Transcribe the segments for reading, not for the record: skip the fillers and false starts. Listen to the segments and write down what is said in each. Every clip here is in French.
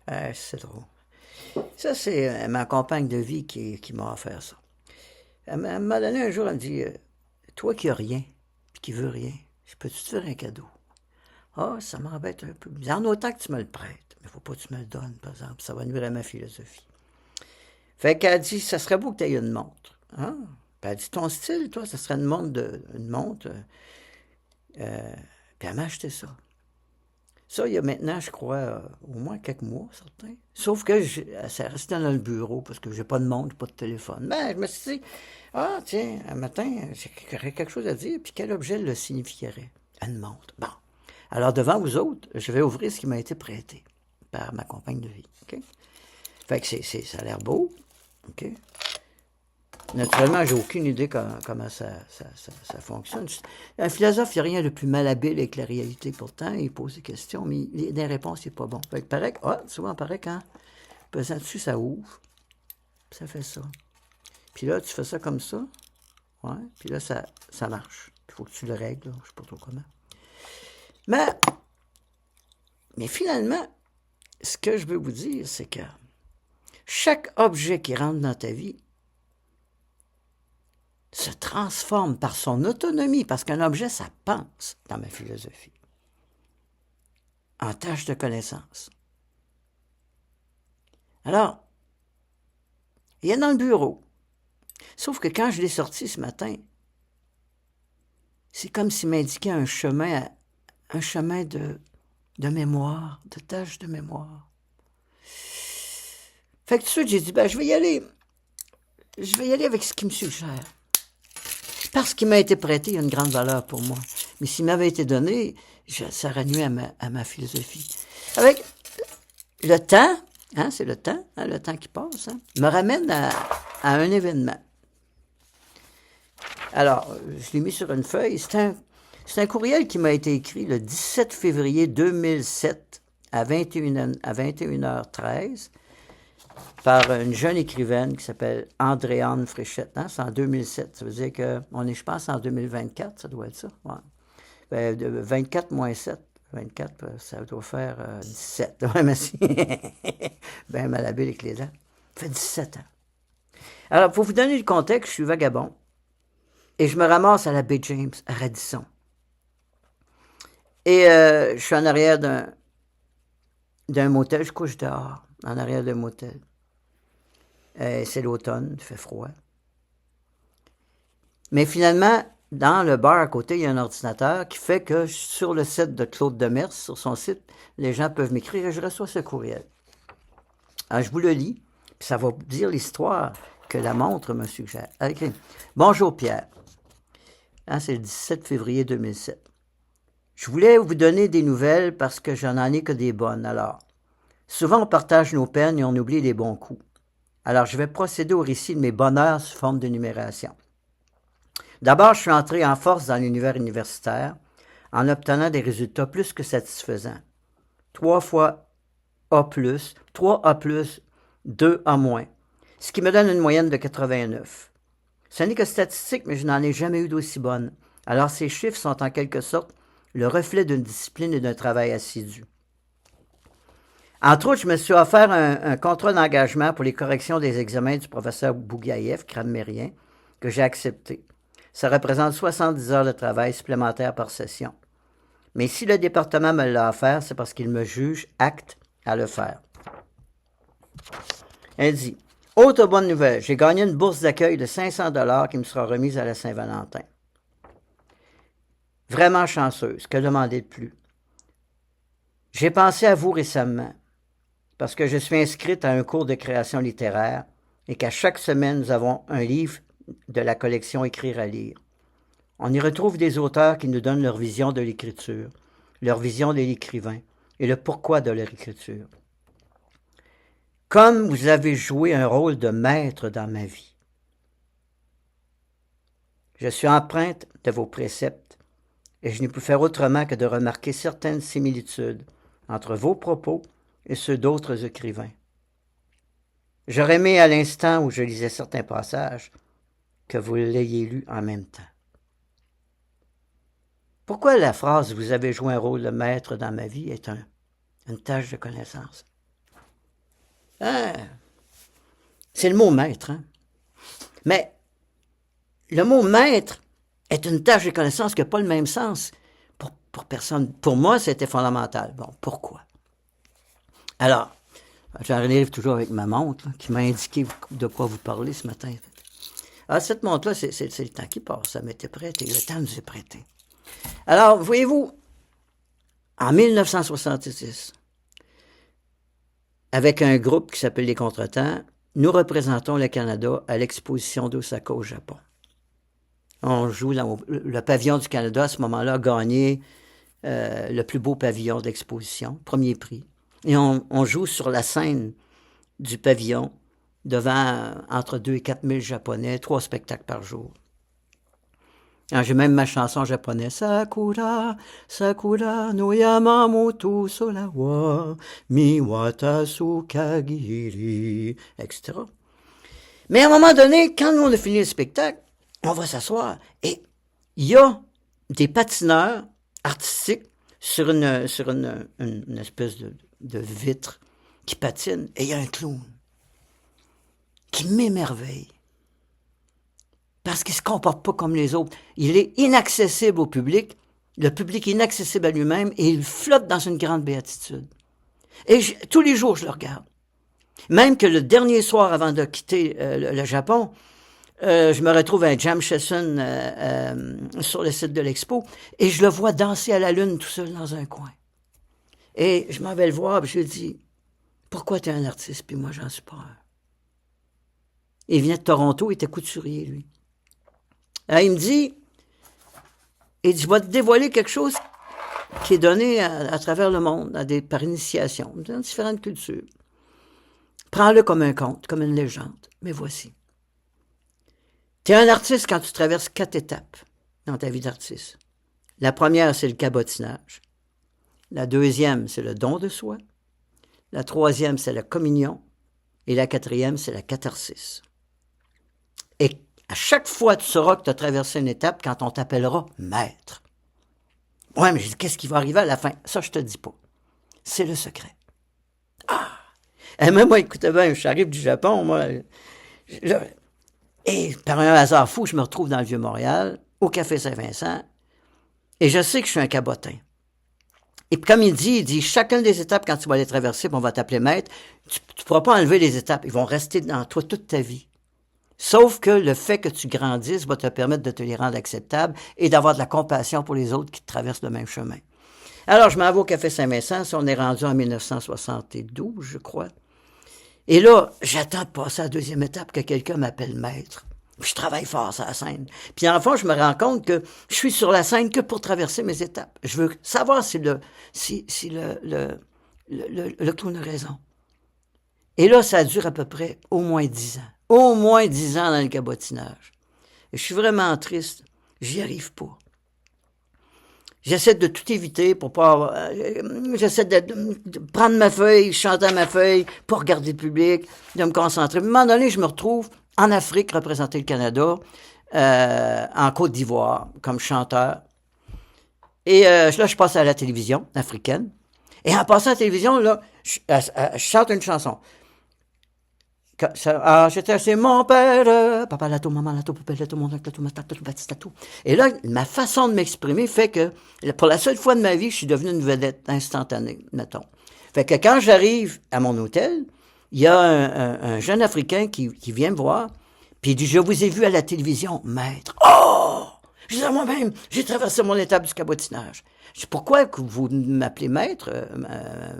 C'est drôle. Ça, c'est ma compagne de vie qui m'a offert ça. Elle m'a donné un jour, elle me dit, toi qui as rien, puis qui veux rien, je peux-tu te faire un cadeau? Ah, ça m'embête un peu. En autant que tu me le prêtes, mais faut pas que tu me le donnes, par exemple. Ça va nuire à ma philosophie. Fait qu'elle dit, ça serait beau que tu aies une montre. Ah. Puis elle dit, ton style, toi, ça serait une montre. Puis elle m'a acheté ça. Ça, il y a maintenant, je crois, au moins quelques mois, certains. Sauf que ça restait dans le bureau parce que j'ai pas de montre, pas de téléphone. Ben, je me suis dit, ah, tiens, un matin, j'aurais quelque chose à dire, puis quel objet le signifierait? Une montre. Bon. Alors, devant vous autres, je vais ouvrir ce qui m'a été prêté par ma compagne de vie. OK? Fait que ça a l'air beau. OK? Naturellement, j'ai aucune idée comment ça fonctionne. Un philosophe, il n'y a rien de plus malhabile avec la réalité. Pourtant, il pose des questions, mais des réponses, c'est pas bon. Fait que pareil, souvent, pareil, quand pesant dessus, ça ouvre. Ça fait ça. Puis là, tu fais ça comme ça. Ouais. Puis là, ça marche. Il faut que tu le règles, là. Je sais pas trop comment. Mais, mais finalement, ce que je veux vous dire, c'est que chaque objet qui rentre dans ta vie se transforme par son autonomie, parce qu'un objet, ça pense, dans ma philosophie, en tâche de connaissance. Alors, il est dans le bureau. Sauf que quand je l'ai sorti ce matin, c'est comme s'il m'indiquait un chemin de mémoire, de tâche de mémoire. Fait que tout de suite, j'ai dit, je vais y aller. Je vais y aller avec ce qu'il me suggère. Parce qu'il m'a été prêté, il y a une grande valeur pour moi. Mais s'il m'avait été donné, ça aurait nuit à ma philosophie. Avec le temps, c'est le temps qui passe, me ramène à un événement. Alors, je l'ai mis sur une feuille. C'est un courriel qui m'a été écrit le 17 février 2007 à 21h13 par une jeune écrivaine qui s'appelle Andréane Fréchette. C'est en 2007. Ça veut dire qu'on est, je pense, en 2024. Ça doit être ça. Ouais. 24 moins 7. 24, ça doit faire 17. Ouais, merci. Ben malhabile avec les dents. Ça fait 17 ans. Alors, pour vous donner le contexte, je suis vagabond. Et je me ramasse à la baie James, à Radisson. Et je suis en arrière d'un motel. Je couche dehors, en arrière d'un motel. C'est l'automne, il fait froid. Mais finalement, dans le bar à côté, il y a un ordinateur qui fait que sur le site de Claude Demers, sur son site, les gens peuvent m'écrire et je reçois ce courriel. Alors, je vous le lis, puis ça va vous dire l'histoire que la montre me suggère. Okay. Bonjour Pierre. C'est le 17 février 2007. Je voulais vous donner des nouvelles parce que j'en ai que des bonnes. Alors, souvent on partage nos peines et on oublie les bons coups. Alors, je vais procéder au récit de mes bonheurs sous forme de numération. D'abord, je suis entré en force dans l'univers universitaire en obtenant des résultats plus que satisfaisants. 3 fois A+, 3 A+, 2 A-, ce qui me donne une moyenne de 89. Ce n'est que statistique, mais je n'en ai jamais eu d'aussi bonne. Alors, ces chiffres sont en quelque sorte le reflet d'une discipline et d'un travail assidu. Entre autres, je me suis offert un contrat d'engagement pour les corrections des examens du professeur Bougaïev, grammairien, que j'ai accepté. Ça représente 70 heures de travail supplémentaires par session. Mais si le département me l'a offert, c'est parce qu'il me juge apte à le faire. Elle dit, autre bonne nouvelle, j'ai gagné une bourse d'accueil de 500 $ qui me sera remise à la Saint-Valentin. Vraiment chanceuse, que demander de plus? J'ai pensé à vous récemment, parce que je suis inscrite à un cours de création littéraire et qu'à chaque semaine, nous avons un livre de la collection Écrire à lire. On y retrouve des auteurs qui nous donnent leur vision de l'écriture, leur vision de l'écrivain et le pourquoi de leur écriture. Comme vous avez joué un rôle de maître dans ma vie. Je suis empreinte de vos préceptes et je n'ai pu faire autrement que de remarquer certaines similitudes entre vos propos et ceux d'autres écrivains. J'aurais aimé à l'instant où je lisais certains passages que vous l'ayez lu en même temps. Pourquoi la phrase « Vous avez joué un rôle de maître dans ma vie » est une tâche de connaissance? Hein? C'est le mot maître, hein? Mais le mot maître est une tâche de connaissance qui n'a pas le même sens pour personne. Pour moi, c'était fondamental. Bon, pourquoi? Alors, j'arrive toujours avec ma montre là, qui m'a indiqué de quoi vous parler ce matin. Ah, cette montre-là, c'est le temps qui passe. Ça m'était prêté. Le temps nous est prêté. Alors, voyez-vous, en 1966, avec un groupe qui s'appelle les Contretemps, nous représentons le Canada à l'exposition d'Osaka au Japon. On joue dans le pavillon du Canada, à ce moment-là, a gagné le plus beau pavillon d'exposition, premier prix. Et on joue sur la scène du pavillon devant entre 2 et 4 000 Japonais, 3 spectacles par jour. Alors, j'ai même ma chanson japonaise. Sakura, Sakura no Yamamoto Solawa, Miwatasu Kagiri, etc. Mais à un moment donné, quand nous on a fini le spectacle, on va s'asseoir et il y a des patineurs artistiques sur une espèce de vitre qui patine et il y a un clown qui m'émerveille. Parce qu'il ne se comporte pas comme les autres. Il est inaccessible au public, le public est inaccessible à lui-même et il flotte dans une grande béatitude. Et tous les jours, je le regarde. Même que le dernier soir avant de quitter le Japon, je me retrouve à Jam Session sur le site de l'expo et je le vois danser à la lune tout seul dans un coin. Et je m'en vais le voir et je lui dis « Pourquoi tu es un artiste puis moi j'en suis pas un? » Il vient de Toronto, il était couturier, lui. Alors, il me dit, je vais te dévoiler quelque chose qui est donné à travers le monde, par initiation, dans différentes cultures. Prends-le comme un conte, comme une légende. Mais voici. Tu es un artiste quand tu traverses 4 étapes dans ta vie d'artiste. La première, c'est le cabotinage. La deuxième, c'est le don de soi. La troisième, c'est la communion. Et la quatrième, c'est la catharsis. Et à chaque fois, tu sauras que tu as traversé une étape quand on t'appellera maître. Ouais, mais je dis, qu'est-ce qui va arriver à la fin? Ça, je te dis pas. C'est le secret. Ah! Et même moi, écoutez bien, j'arrive du Japon, moi. Là, et par un hasard fou, je me retrouve dans le Vieux-Montréal, au Café Saint-Vincent, et je sais que je suis un cabotin. Et puis comme il dit, chacune des étapes, quand tu vas les traverser, on va t'appeler maître, tu ne pourras pas enlever les étapes. Ils vont rester dans toi toute ta vie. Sauf que le fait que tu grandisses va te permettre de te les rendre acceptables et d'avoir de la compassion pour les autres qui traversent le même chemin. Alors, je m'en vais au Café Saint-Vincent, on est rendu en 1972, je crois. Et là, j'attends de passer à la deuxième étape que quelqu'un m'appelle maître. Je travaille fort sur la scène. Puis enfin, je me rends compte que je suis sur la scène que pour traverser mes étapes. Je veux savoir si le clown a raison. Et là, ça dure à peu près au moins 10 ans. Au moins 10 ans dans le cabotinage. Et je suis vraiment triste. J'y arrive pas. J'essaie de tout éviter pour pas avoir, j'essaie de prendre ma feuille, chanter à ma feuille, pas regarder le public, de me concentrer. À un moment donné, je me retrouve en Afrique, représenter le Canada, en Côte d'Ivoire, comme chanteur. Et là, je passe à la télévision africaine. Et en passant à la télévision, là, je chante une chanson. C'est mon père, papa lato, maman lato, poupée lato, mon oncle lato, ma tante lato, baptiste lato. Et là, ma façon de m'exprimer fait que, pour la seule fois de ma vie, je suis devenu une vedette instantanée, mettons. Fait que quand j'arrive à mon hôtel, il y a un jeune Africain qui vient me voir, puis il dit, je vous ai vu à la télévision, maître. Oh! Je dis à moi-même, j'ai traversé mon étape du cabotinage. Je dis, pourquoi que vous m'appelez maître,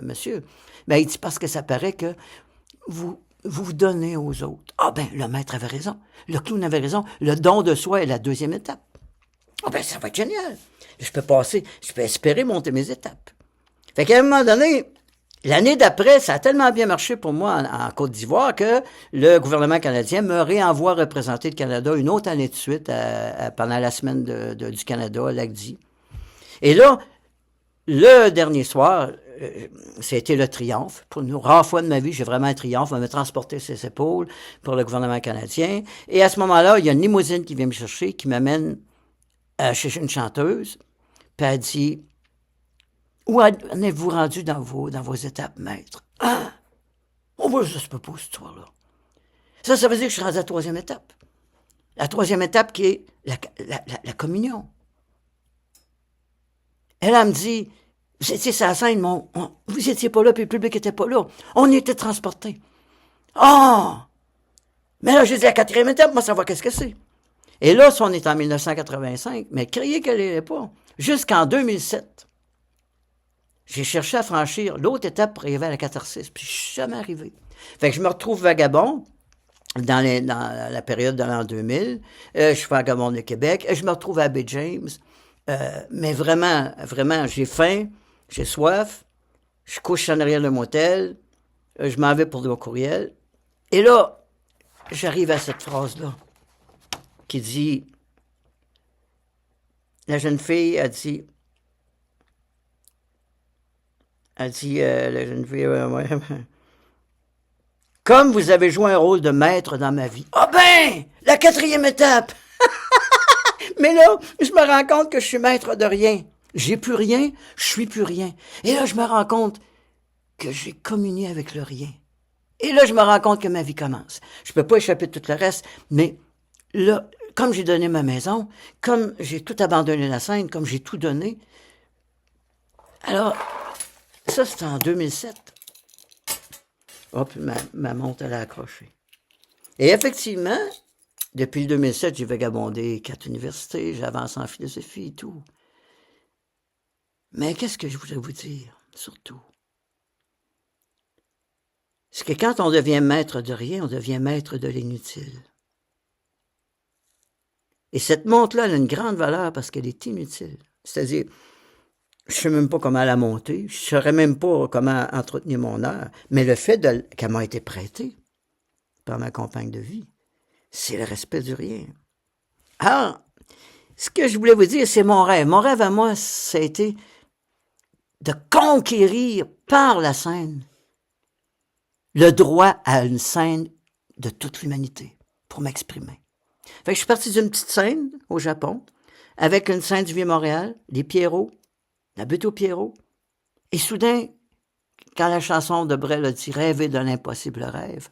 monsieur? Ben, il dit, parce que ça paraît que vous donnez aux autres. Ah ben, le maître avait raison. Le clown avait raison. Le don de soi est la deuxième étape. Ah ben, ça va être génial. Je peux espérer monter mes étapes. Fait qu'à un moment donné, l'année d'après, ça a tellement bien marché pour moi en Côte d'Ivoire que le gouvernement canadien me réenvoie représenter le Canada une autre année de suite pendant la semaine du Canada à l'ACDI. Et là, le dernier soir, c'était le triomphe. Pour une rare fois de ma vie, j'ai vraiment un triomphe. On m'a transporté sur ses épaules pour le gouvernement canadien. Et à ce moment-là, il y a une limousine qui vient me chercher, qui m'amène chez une chanteuse. Puis elle dit, où en êtes-vous rendu dans vos étapes, maître? Ah! Oh, moi, ça se peut pas, cette histoire-là. Ça veut dire que je suis rendu à la troisième étape. La troisième étape qui est la communion. Elle me dit, vous étiez sur la scène, vous étiez pas là, puis le public était pas là. On était transportés. Ah! Mais là, j'ai dit, la quatrième étape, moi, savoir qu'est-ce que c'est. Et là, si on est en 1985, mais criez qu'elle n'allait pas. Jusqu'en 2007, j'ai cherché à franchir l'autre étape pour arriver à la catharsis, puis je suis jamais arrivé. Fait que je me retrouve vagabond dans la période de l'an 2000. Je suis vagabond de Québec. Je me retrouve à Baie James. Mais vraiment, vraiment, j'ai faim, j'ai soif, je couche en arrière de motel, je m'en vais pour le courriel. Et là, j'arrive à cette phrase-là qui dit, la jeune fille a dit, la jeune fille, comme vous avez joué un rôle de maître dans ma vie. Ah ben, la quatrième étape! Mais là, je me rends compte que je suis maître de rien. J'ai plus rien, je suis plus rien. Et là, je me rends compte que j'ai communié avec le rien. Et là, je me rends compte que ma vie commence. Je peux pas échapper de tout le reste, mais là, comme j'ai donné ma maison, comme j'ai tout abandonné la scène, comme j'ai tout donné, alors, ça, c'était en 2007. Oh, puis ma montre, elle a accroché. Et effectivement, depuis le 2007, j'ai vagabondé 4 universités, j'ai avancé en philosophie et tout. Mais qu'est-ce que je voudrais vous dire, surtout? C'est que quand on devient maître de rien, on devient maître de l'inutile. Et cette montre-là, elle a une grande valeur parce qu'elle est inutile. C'est-à-dire, je ne sais même pas comment la monter, je ne saurais même pas comment entretenir mon heure, mais le fait qu'elle m'a été prêtée par ma compagne de vie, c'est le respect du rien. Alors, ce que je voulais vous dire, c'est mon rêve. Mon rêve à moi, ça a été de conquérir par la scène le droit à une scène de toute l'humanité pour m'exprimer. Fait que je suis parti d'une petite scène au Japon avec une scène du Vieux-Montréal, les Pierrots, la butte aux Pierrots. Et soudain, quand la chanson de Brel a dit « Rêver de l'impossible rêve »,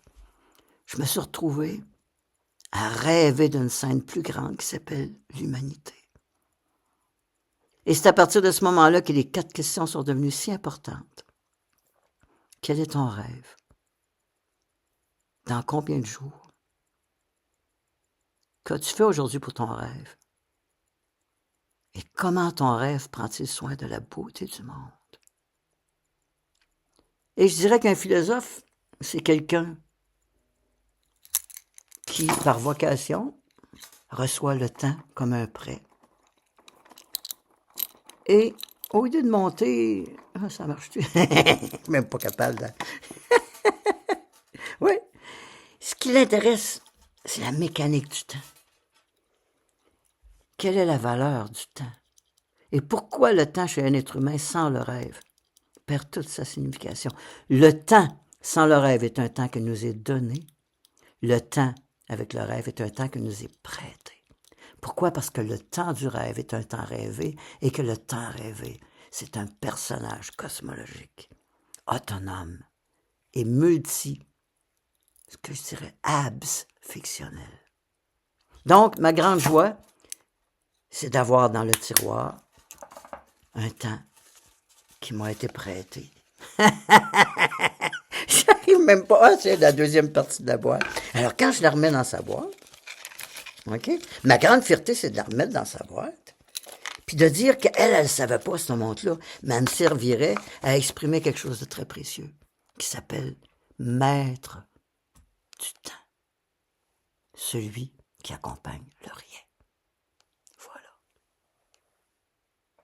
je me suis retrouvé à rêver d'une scène plus grande qui s'appelle l'humanité. Et c'est à partir de ce moment-là que les 4 questions sont devenues si importantes. Quel est ton rêve? Dans combien de jours? Qu'as-tu fait aujourd'hui pour ton rêve? Et comment ton rêve prend-il soin de la beauté du monde? Et je dirais qu'un philosophe, c'est quelqu'un qui, par vocation, reçoit le temps comme un prêt. Et au lieu de monter... Ah, ça marche-tu? Même pas capable de... Oui. Ce qui l'intéresse, c'est la mécanique du temps. Quelle est la valeur du temps? Et pourquoi le temps chez un être humain sans le rêve perd toute sa signification? Le temps sans le rêve est un temps que nous est donné. Le temps avec le rêve est un temps que nous est prêté. Pourquoi? Parce que le temps du rêve est un temps rêvé et que le temps rêvé, c'est un personnage cosmologique, autonome et ce que je dirais, fictionnel. Donc, ma grande joie, c'est d'avoir dans le tiroir un temps qui m'a été prêté. J'arrive même pas, c'est la deuxième partie de la boîte. Alors, quand je la remets dans sa boîte, OK? Ma grande fierté, c'est de la remettre dans sa boîte, puis de dire qu'elle ne savait pas, cette montre-là, mais elle me servirait à exprimer quelque chose de très précieux, qui s'appelle maître du temps. Celui qui accompagne le rien.